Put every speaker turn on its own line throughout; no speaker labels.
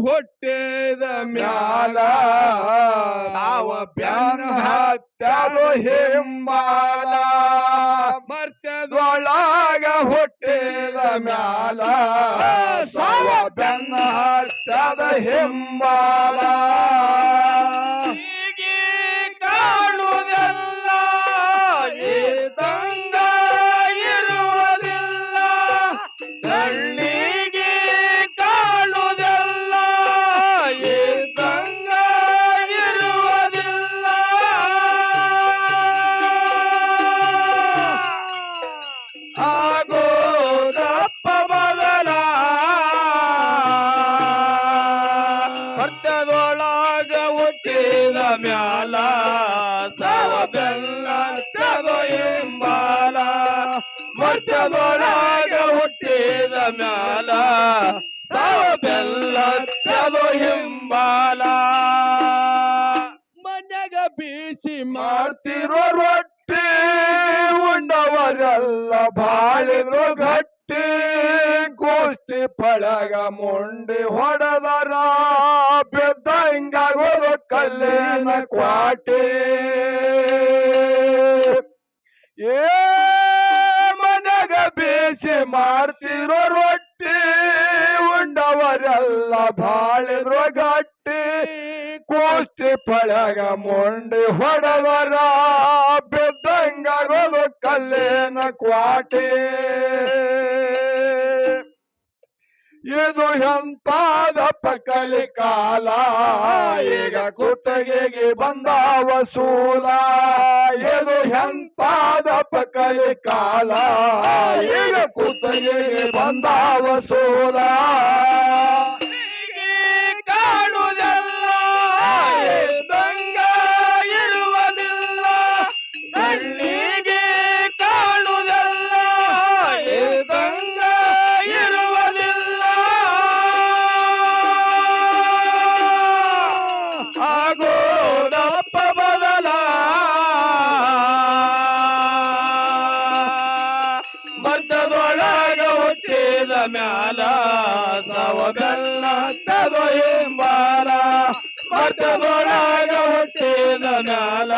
ಹುಟ್ಟಿದ ಮ್ಯಾಲ ಸಾವ ಬೆನ್ನ ಹತ್ಯದು ಹಿಂಬಾಲ ಮರ್ತ್ಯದೊಳಗ ಹುಟ್ಟಿದ ಮ್ಯಾಲ ಸಾವ ಬೆನ್ನ ಹತ್ಯದ ಹಿಂಬಾಲ ಹೀಗೆ ಕಾಣುವುದೆಲ್ಲ ಇದ್ದಂಗ ಇರುವುದಿಲ್ಲ ಕಣ್ಣಿಗೆ ಕಾಣುವುದೆಲ್ಲ ಇದ್ದಂಗ ಇರುವುದಿಲ್ಲ ಆಗೋದಪ್ಪ ಬದಲ ಮರ್ತ್ಯದೊಳಗ ಹುಟ್ಟಿದ ಮ್ಯಾಲ ಸಾವ ಬೆಲ್ಲ ತಗೋ ಹಿಂಬಾಲ ಮರ್ತ್ಯದೊಳಗ ಹುಟ್ಟಿದ ಮ್ಯಾಲ ಸಾವ ಬೆಲ್ಲ ತಗೋ ಹಿಂಬಾಲ ಮನ್ಯಾಗ ಬೀಸಿ ಮಾಡ್ತಿರೋ ರೊಟ್ಟಿ ಉಂಡವರೆಲ್ಲ ಬಾಳಿದ್ರು ಗಟ್ಟಿ ಕುಸ್ತಿ ಪಳಗ ಮುಂಡಿ ಹೊಡೆದರ ಬಿದ್ದಂಗಾಗೋದು ಕಲ್ಲಿನ ಕ್ವಾಟಿ ಏ ಮನೆಗ ಬೇಸಿ ಮಾಡ್ತಿರೋ ರೊಟ್ಟಿ ಉಂಡವರೆಲ್ಲ ಬಾಳಿದ್ರು ಗಟ್ಟಿ ಕುಸ್ತಿ ಪಳಗ ಮುಂಡಿ ಹೊಡೆದರ ಬಿದ್ದಂಗಾಗೋದು ಕಲ್ಲಿನ ಕ್ವಾಟಿ ಇದು ಎಂತಾದಪ್ಪ ಕಲಿ ಕಾಲ ಈಗ ಕುತ್ತಗೆಗೆ ಬಂದಾವ ಸೂಲ ಇದು ಎಂತಾದಪ್ಪ ಕಲಿ ಕಾಲ ಈಗ ಕುತ್ತಗೆಗೆ ಬಂದಾವ ಸೂಲ ಕಾಣುವುದೆಲ್ಲ ಇದ್ದಂಗ ಇರುವುದಿಲ್ಲ ಕಣ್ಣಿಗೆ ಕಾಣುವುದೆಲ್ಲ ಇದ್ದಂಗ ಇರುವುದಿಲ್ಲ ಆಗೋದಪ್ಪ ಬದಲ ಮರ್ತ್ಯದೊಳಗ ಹುಟ್ಟಿದ ಮ್ಯಾಲ ಸಾವ ಬೆಲ್ಲ ತಗೋ ಹಿಂಬಾಲ ಮರ್ತ್ಯದೊಳಗ ಹುಟ್ಟಿದ ಮ್ಯಾಲ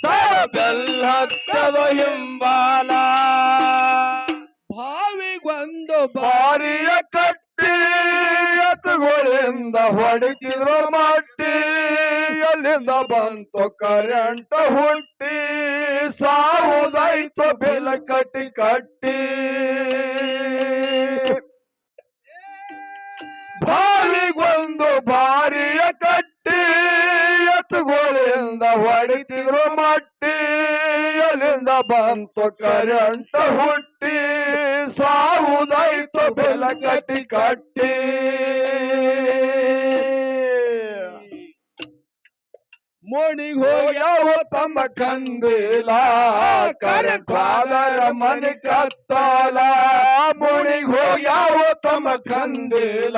ಸಾವ ಬೆಲ್ಲ ತಗೋ ಹಿಂಬಾಲ ಬಾವಿಗೊಂದು ಬಾರಿಯ ಕಟ್ಟಿ ಎತ್ತುಗಳಿಂದ ಹೊಡಿತಿದ್ರು ಮಟ್ಟಿ ಎಲ್ಲಿಂದ ಬಂತು ಕರೆಂಟ್ ಹುಟ್ಟಿ ಸಾವುದಾಯ್ತು ಬೆಲ ಕಟ್ಟಿ ಕಟ್ಟಿ ಬಾವಿಗೊಂದು ಬಾರಿಯ ಕಟ್ಟಿ ಎತ್ತುಗಳಿಂದ ಹೊಡಿತಿದ್ರು ಮಟ್ಟಿ ಎಲ್ಲಿಂದ ಬಂತು ಕರೆಂಟ್ ಹುಟ್ಟಿ ಸಾವುದಾಯ್ತು ಬೆಲ ಕಟ್ಟಿ ಕಟ್ಟಿ ಮೋಣಿಗೆ ಹೋಗ್ಯಾವ ತಮ್ಮ ಕಂದಿಲ ಕರೆಂಟ್ ಫಾದರ ಮನೆ ಕತ್ತಲ ಮೋಣಿಗೆ ಹೋಗ್ಯಾವ ತಮ್ಮ ಕಂದಿಲ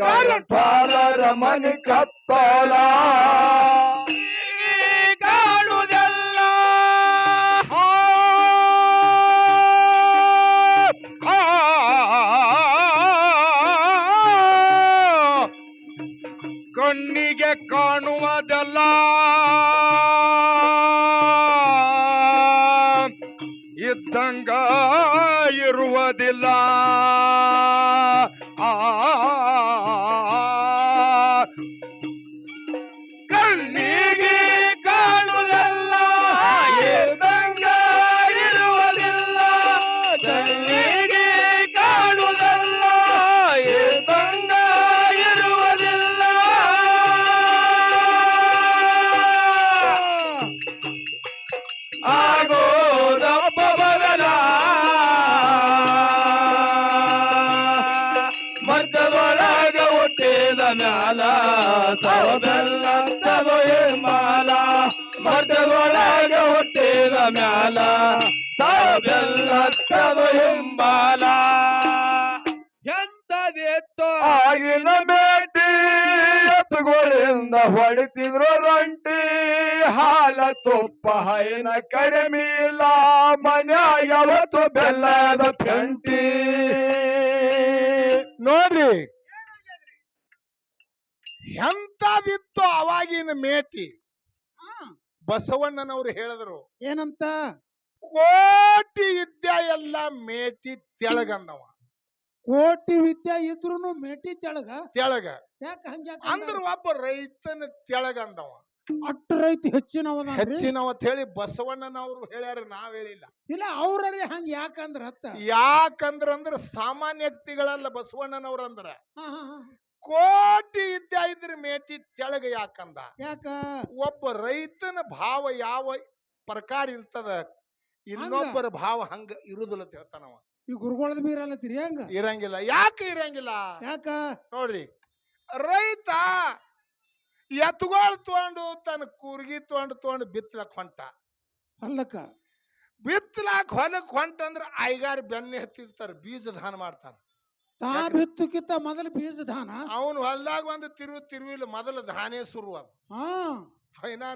ಕರೆಂಟ್ ಫಾದರ ಮನೆ ಕತ್ತಲ ಕಾಣುವುದೆಲ್ಲ ಕಣ್ಣಿಗೆ ಕಾಣುವುದೆಲ್ಲ ಇದ್ದಂಗ ಇರುವುದಿಲ್ಲ ಕಣ್ಣಿಗೆ ಕಾಣುವುದೆಲ್ಲ ಇದ್ದಂಗ ಇರುವುದಿಲ್ಲ ಕಣ್ಣಿಗೆ ಕಾಣುವುದೆಲ್ಲ ಇದ್ದಂಗ ಇರುವುದಿಲ್ಲ ಆಗೋದಪ್ಪ ಬದಲ ಮರ್ತ್ಯದೊಳಗ ಹುಟ್ಟಿದ ಮ್ಯಾಲ ಸಾವ ಬೆಲ್ಲ ತಗೋ ಹಿಂಬಾಲ ಮರ್ತ್ಯದೊಳಗ ಹುಟ್ಟಿದ ಮ್ಯಾಲ ಸಾವ ಬೆಲ್ಲ ತಗೋ ಹಿಂಬಾಲ ಎಂತದೆತ್ತೋ ಆಗಿನ ಬೇಟಿ ಎತ್ತುಗಳಿಂದ ಹೊಡಿತಿದ್ರು ರಂಟಿ ಹಾಲ ತುಪ್ಪ ಹೈನ ಕಡಿಮೆ ಇಲ್ಲ ಮನ್ಯಾಗ ಯಾವತ್ತು ಬೆಲ್ಲದ ಪೆಂಟಿ ನೋಡ್ರಿ
ಎಂತದಿತ್ತು ಅವಾಗಿನ ಮೇಟಿ. ಬಸವಣ್ಣನವರು ಹೇಳಿದ್ರು
ಏನಂತ?
ಕೋಟಿ ವಿದ್ಯೆ ಎಲ್ಲ ಮೇಟಿ ತೆಳಗಂದವ.
ಕೋಟಿ ವಿದ್ಯೆ ಇದ್ರೂನು ಮೇಟಿ ತೆಳಗ.
ತೆಳಗ
ಯಾಕ ಹಂಗ್ಯಾಕ
ಅಂದ್ರ ಒಬ್ಬ ರೈತನ ತೆಳಗಂದವ.
ಅಟ್ಟ ರೈತ ಹೆಚ್ಚಿನವ
ಹೆಚ್ಚಿನವತ್ ಹೇಳಿ ಬಸವಣ್ಣನವರು ಹೇಳ್ಯಾರ, ನಾವ್ ಹೇಳಿಲ್ಲ.
ಇಲ್ಲ ಅವ್ರರಿ ಹಂಗ ಯಾಕಂದ್ರ
ಯಾಕಂದ್ರ ಸಾಮಾನ್ಯ ವ್ಯಕ್ತಿಗಳಲ್ಲ ಬಸವಣ್ಣನವ್ರಂದ್ರ. ಕೋಟಿ ವಿದ್ಯೆ ಇದ್ರ ಮೇಟಿ ತೆಳಗ ಯಾಕಂದ?
ಯಾಕ?
ಒಬ್ಬ ರೈತನ ಭಾವ ಯಾವ ಪ್ರಕಾರ ಇರ್ತದ, ಇನ್ನೊಬ್ಬರ ಭಾವ ಹಂಗ ಇರುದಿಲ್ಲ ಅಂತ ಹೇಳ್ತಾನವ.
ಈ ಗುರುಗಳದ ಬೀರಲ್ಲತ್ತೀರಿ ಹಂಗ
ಇರಂಗಿಲ್ಲ. ಯಾಕೆ ಇರಂಗಿಲ್ಲ?
ಯಾಕ
ನೋಡ್ರಿ, ರೈತ ಎತ್ಗೋಳ್ ತಗೊಂಡು ತನ್ನ ಕೂರ್ಗಿ ತಗೊಂಡು ಬಿತ್ತಲಕ್ ಹೊಂಟ.
ಅಲ್ಲಕ್ಕ
ಬಿತ್ತಲಾಕ್ ಹೊಲಕ್ ಹೊಂಟಂದ್ರ ಐಗಾರ ಬೆನ್ನೆ ಹತ್ತಿರ್ತಾರ, ಬೀಜ ದಾನ ಮಾಡ್ತಾನ.
ತಾ ಬಿತ್ತಕ್ಕಿಂತ ಮೊದಲು ಬೀಜ ದಾನ.
ಅವನು ಹೊಲ್ದಾಗ ಒಂದು ತಿರುವಿಲ್ಲ, ಮೊದಲು ದಾನೇ ಶುರು ಅದ.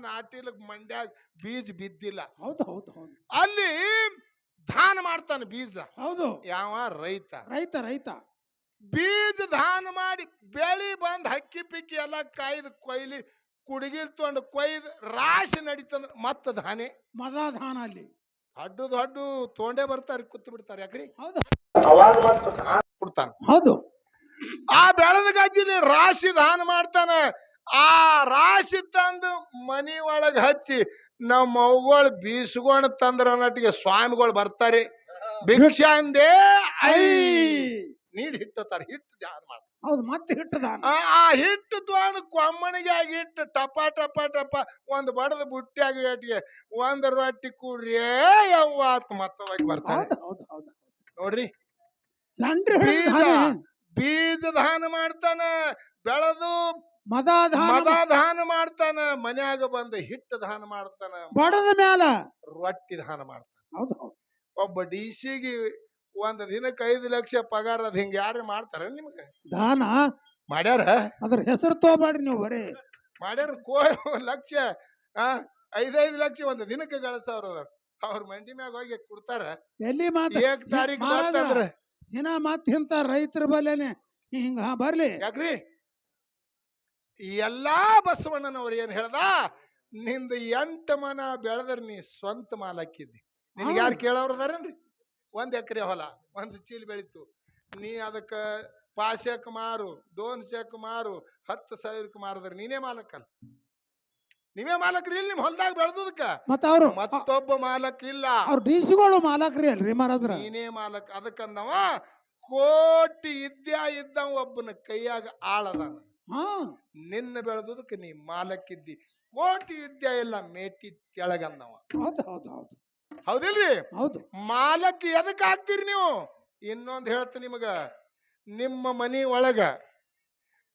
ನಾಟಿಲ ಮಂಡ್ಯಾಗ ಬೀಜ ಬಿದ್ದಿಲ್ಲ.
ಹೌದು ಹೌದು ಹೌದು.
ಅಲ್ಲಿ ದಾನ ಮಾಡ್ತಾನ ಬೀಜ.
ಹೌದು.
ಯಾವ? ರೈತ.
ರೈತ ರೈತ
ಬೀಜ ದಾನ ಮಾಡಿ ಬೆಳಿ ಬಂದ್ ಹಕ್ಕಿ ಪಿಕ್ಕಿ ಎಲ್ಲ ಕಾಯ್ದು ಕೊಯ್ಲಿ ಕುಡಿಗಿಲ್ ತೊಗೊಂಡು ಕೊಯ್ದು ರಾಶಿ ನಡೀತಂದ್ರ ಮತ್ತ ದಾನೆ
ಮದ ದಾನ. ಅಲ್ಲಿ
ದೊಡ್ಡ ತೊಂಡೆ ಬರ್ತಾರೆ, ಕೂತ್ ಬಿಡ್ತಾರೆ. ಯಾಕ್ರಿ?
ಹೌದು.
ಅವಾಗ ಮತ್ತ ದಾನ ಕೊಡ್ತಾನ.
ಹೌದು.
ಆ ಬೆಳೆದ ಗಜ್ಜಿಲಿ ರಾಶಿ ದಾನ ಮಾಡ್ತಾನ. ಆ ರಾಶಿ ತಂದು ಮನಿ ಒಳಗ ಹಚ್ಚಿ ನಮ್ಮ ಮೌಗಳು ಬೀಸ್ಕೊಂಡ್ ತಂದ್ರ ನಟಿಗೆ ಸ್ವಾಮಿಗಳು ಬರ್ತಾರೆ. ಭಿಕ್ಷೆ ಅಂದೇ ಐ ನೀಡ್ ಹಿಟ್ಟತಾರ. ಹಿಟ್ಟು ದಾನ ಮಾಡ್ತಾರ.
ಹೌದು. ಮತ್ತೆ ಹಿಟ್ಟು ದಾನ.
ಆ ಹಿಟ್ಟು ತಗೊಂಡು ಕೊಮ್ಮಣಿಗೆ ಹಿಟ್ಟು ಟಪ ಟಪ ಟಪ ಒಂದ್ ಬಡದ ಬುಟ್ಟಿಯಾಗಿ ಗಟ್ಟಿಗೆ ಒಂದ್ ರೊಟ್ಟಿ ಕೂಡ್ರಿ ಯವ್ವಾತ್ ಮತ್ತವಾಗಿ ಬರ್ತಾನೆ.
ಹೌದು ಹೌದು.
ನೋಡ್ರಿ,
ಬೀಜ
ಬೀಜ ದಾನ ಮಾಡ್ತಾನ. ಬೆಳೆದು
ಮದ
ದಾನ ಮಾಡ್ತಾನ. ಮನ್ಯಾಗ ಬಂದ ಹಿಟ್ಟು ದಾನ ಮಾಡ್ತಾನ.
ಬಡದ ಮ್ಯಾಲ
ರೊಟ್ಟಿ ದಾನ ಮಾಡ್ತಾನ.
ಹೌದು ಹೌದು.
ಒಬ್ಬ ಡಿಸಿಗೆ ಒಂದ್ ದಿನಕ್ಕೆ 5 ಲಕ್ಷ ಪಗಾರ ಅದ್ ಹಿಂಗ ಯಾರು ಮಾಡ್ತಾರ? ನಿಮ್ಗೆ
ದಾನ
ಮಾಡ್ಯಾರ?
ಅದ್ರ ಹೆಸರು ತಗೋಬೇಡ್ರಿ ನೀವು. ಬರೀ
ಮಾಡ್ಯಾರ. ಲಕ್ಷ 5 ಲಕ್ಷ ಒಂದ್ ದಿನಕ್ಕೆ ಗಳಿಸವ್ರ. ಅವ್ರ ಮಂಡಿ ಮ್ಯಾಗ ಹೋಗಿ ಕೊಡ್ತಾರ.
ಎಲ್ಲಿ
ಏಕ್ ತಾರೀಕು ಬಂತಂದ್ರ
ಇನ್ನ ಮತ್ ಇಂತ ರೈತರ ಬಲ್ಲೇನೆ ಹಿಂಗ ಬರ್ಲಿ.
ಯಾಕ್ರಿ? ಎಲ್ಲಾ ಬಸವಣ್ಣನವ್ರ ಏನ್ ಹೇಳ್ದ? ನಿಂದ 8 ಮನ ಬೆಳೆದ್ರ ನೀ ಸ್ವಂತ ಮಾಲಕ್ಕಿದ್ದಿ. ನಿನ್ಗೆ ಯಾರು ಕೇಳೋರ್ದಾರೇನ್ರಿ? 1 ಎಕರೆ ಹೊಲ 1 ಚೀಲ ಬೆಳಿತು, ನೀ ಅದಕ್ಕ ಪಾಶಕ್ ಮಾರು, 2 ಶೇಕ್ ಮಾರು, 10,000 ಮಾರಿದ್ರ ನೀನೇ ಮಾಲಕಲ್ಲ. ನೀವೇ ಮಾಲಕ್ರಿ ಇಲ್ಲ ನಿಮ್ ಹೊಲ್ದಾಗ ಬೆಳೆದಕ್ಕ. ಮತ್ತೊಬ್ಬ ಮಾಲಕ್ ಇಲ್ಲ.
ಅವ್ರ ಡಿಸಿಗಳು ಮಾಲಕ್ರಿ ಅಲ್ರಿ ಮಹಾರಾಜ್ರ.
ನೀನೇ ಮಾಲಕ್. ಅದಕ್ಕಂದವ ಕೋಟಿ ವಿದ್ಯಾ ಇದ್ದವ ಒಬ್ಬನ ಕೈಯಾಗ ಆಳದಾನ. ನಿನ್ನ ಬೆಳೆದದಕ್ಕೆ ನೀ ಮಾಲಕ್ಕಿದ್ದಿ. ಕೋಟಿ ವಿದ್ಯಾ ಎಲ್ಲ ಮೇಟಿ ಕೆಳಗಂದವ.
ಹೌದು ಹೌದು ಹೌದು.
ಹೌದಿಲ್ರಿ?
ಹೌದು.
ಮಾಲಕ್ ಎದಕ್ ಆಗ್ತೀರಿ ನೀವು? ಇನ್ನೊಂದ್ ಹೇಳ್ತ ನಿಮಗ, ನಿಮ್ಮ ಮನಿ ಒಳಗ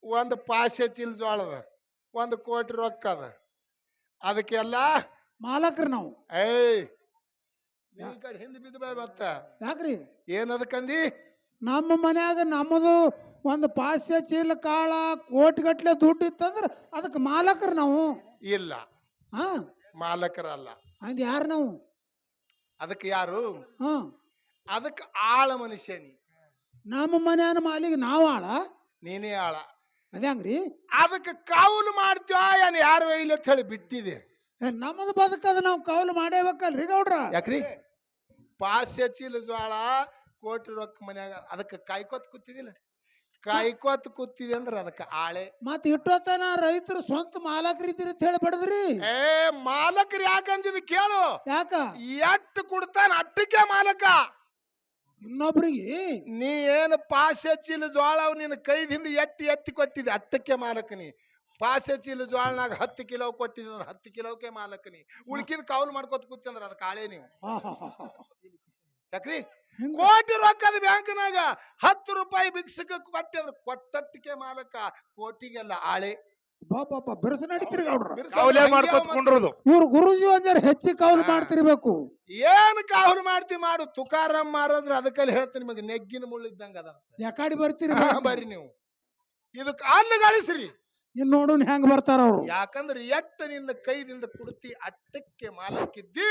1 ಪಾಸೆ ಚೀಲ ಜೋಳದ, 1 ಕೋಟಿ ರೊಕ್ಕ ಅದ. ಅದಕ್ಕೆಲ್ಲ
ಮಾಲಕ್ರಿ ನಾವು.
ಹಿಂದ್ ಬಿದ್ದ ಬಾಯ್ ಬತ್ತ.
ಯಾಕ್ರಿ?
ಏನದಕ್ಕಂದಿ?
ನಮ್ಮ ಮನ್ಯಾಗ ನಮ್ಮದು 1 ಪಾಸ್ಯ ಚೀಲ ಕಾಳ ಕೋಟಿಗಟ್ಲೆ ದುಡ್ಡು ಇತ್ತಂದ್ರ ಅದಕ್ಕೆ ಮಾಲಕರು ನಾವು.
ಇಲ್ಲ, ಮಾಲಕರಲ್ಲ.
ಹಂಗ ಯಾರು ನಾವು?
ಅದಕ್ಕೆ ಯಾರು? ಅದಕ್ಕೆ ಆಳ ಮನುಷ್ಯನಿ.
ನಮ್ಮ ಮನ್ಯಾನ ಮಾಲಿಗೆ ನಾವು ಆಳ?
ನೀನೇ ಆಳ.
ಅದ್ಯಾಂಗ್ರಿ?
ಅದಕ್ಕೆ ಕೌಲು ಮಾಡ್ತೀವ ಏನ್ ಯಾರು ಇಲ್ಲ ಅಂತ ಹೇಳಿ ಬಿಟ್ಟಿದೆ.
ನಮ್ಮದು ಬದುಕದ ನಾವು ಕೌಲು ಮಾಡೇಬೇಕಲ್ರಿ ಗೌಡ್ರ?
ಯಾಕ್ರಿ? ಪಾಸ್ಯ ಚೀಲ ಜ್ವಾಳ ಕೋಟಿ ರೊಕ್ಕ ಮನ್ಯಾಗ ಅದಕ್ಕೆ ಕಾಯ್ಕೋತ್ ಕೂತಿದಿಲ್ಲ. ಕಾಯ್ಕೋತ್ ಕೂತಿದೆ ಅಂದ್ರ ಅದಕ್ಕೆ ಆಳೆ.
ಮತ್ ಇಟ್ಟೋತನ ರೈತರು ಸ್ವಂತ ಮಾಲಕರು ಇದ್ರಿ ಅಂತ ಹೇಳಿ ಬಡದ್ರಿ.
ಮಾಲಕರು ಯಾಕಂದಿದ್ ಕೇಳು.
ಯಾಕ?
ಎಟ್ಟು ಕೊಡ್ತಾನ ಅಟ್ಟಕ್ಕೆ ಮಾಲಕ.
ಇನ್ನೊಬ್ರಿಗೆ
ನೀ ಏನು ಪಾಸ್ಯ ಚೀಲ ಜ್ವಾಳ ನಿನ್ನ ಕೈದಿಂದ ಎತ್ತಿ ಕೊಟ್ಟಿದೆ ಅಟ್ಟಕ್ಕೆ ಮಾಲಕನಿ. ಪಾಸ್ಯ ಚೀಲ ಜ್ವಾಳನಾಗ 10 ಕಿಲೋ ಕೊಟ್ಟಿದ್ದ 10 ಕಿಲೋಕ್ಕೆ ಮಾಲಕನಿ. ಉಳ್ಕಿದ್ ಕೌಲ್ ಮಾಡ್ಕೋತ ಕೂತಿ ಅಂದ್ರ ಅದಕ್ಕೆ ಆಳೆ ನೀವು. ಯಾಕ್ರಿ? ಕೋಟಿ ರೊಕ್ಕದ ಬ್ಯಾಂಕ್ನಾಗ 10 ರೂಪಾಯಿ ಭಿಕ್ಷಕ ಕೊಟ್ಟಿ ಅಂದ್ರ ಕೊಟ್ಟಟ್ಟಿಗೆ ಮಾಲಕ, ಕೋಟಿಗೆಲ್ಲ ಆಳೆ.
ಬಿರುಸು ನಡೀತಿರಿ ಗೌಡ್ರ.
ಇವ್ರು
ಗುರುಜಿ ಒಂದ್ ಹೆಚ್ಚಿ ಕೌಲು ಮಾಡ್ತಿರ್ಬೇಕು.
ಏನ್ ಕಾವಲು ಮಾಡ್ತಿ ಮಾಡು. ತುಕಾರಾಮ್ ಮಾರಾದ್ರ ಅದಕ್ಕಲ್ಲಿ ಹೇಳ್ತೀನಿ ನಿಮಗೆ, ನೆಗ್ಗಿನ ಮುಳ್ಳಿದ್ದಂಗ ಅದ.
ಯಾಕಾಡಿ ಬರ್ತೀರಿ?
ಬರ್ರಿ ನೀವು ಇದಕ್ ಅಲ್ಲಿ ಗಳಿಸ್ರಿ.
ಇನ್ ನೋಡೋನ್ ಹೆಂಗ್ ಬರ್ತಾರ ಅವ್ರು.
ಯಾಕಂದ್ರೆ ಎಟ್ಟ ನಿನ್ನ ಕೈದಿಂದ ಕುಡ್ತಿ ಅಟ್ಟಕ್ಕೆ ಮಾಲಕ್ಕಿದ್ದಿ,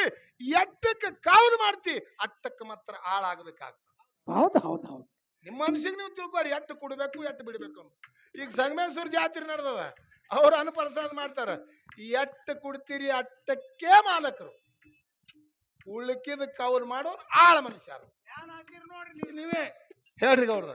ಎಟ್ಟಕ್ಕೆ ಕಾವಲು ಮಾಡ್ತಿ ಅಟ್ಟಕ್ಕೆ ಮಾತ್ರ ಆಳಾಗಬೇಕಾಗ್ತದೆ.
ಹೌದು ಹೌದು ಹೌದು.
ನಿಮ್ಮ ಮನಸ್ಸಿಗೆ ನೀವು ತಿಳ್ಕೊರಿ ಎಟ್ಟು ಕುಡ್ಬೇಕು ಎಟ್ಟು ಬಿಡ್ಬೇಕು ಅಂತ. ಈಗ ಸಂಗಮೇಶ್ವರ ಜಾತ್ರೆ ನಡೆದದ, ಅವ್ರು ಅನ್ನಪ್ರಸಾದ ಮಾಡ್ತಾರ. ಎಟ್ಟು ಕುಡ್ತೀರಿ ಅಟ್ಟಕ್ಕೆ ಮಾಲಕರು, ಉಳ್ಕಿದ ಕೌಲ್ ಮಾಡೋರು ಆಳ ಮನುಷ್ಯರು. ನೀವೇ ಹೇಳ್ರಿ ಗೌಡ್ರ.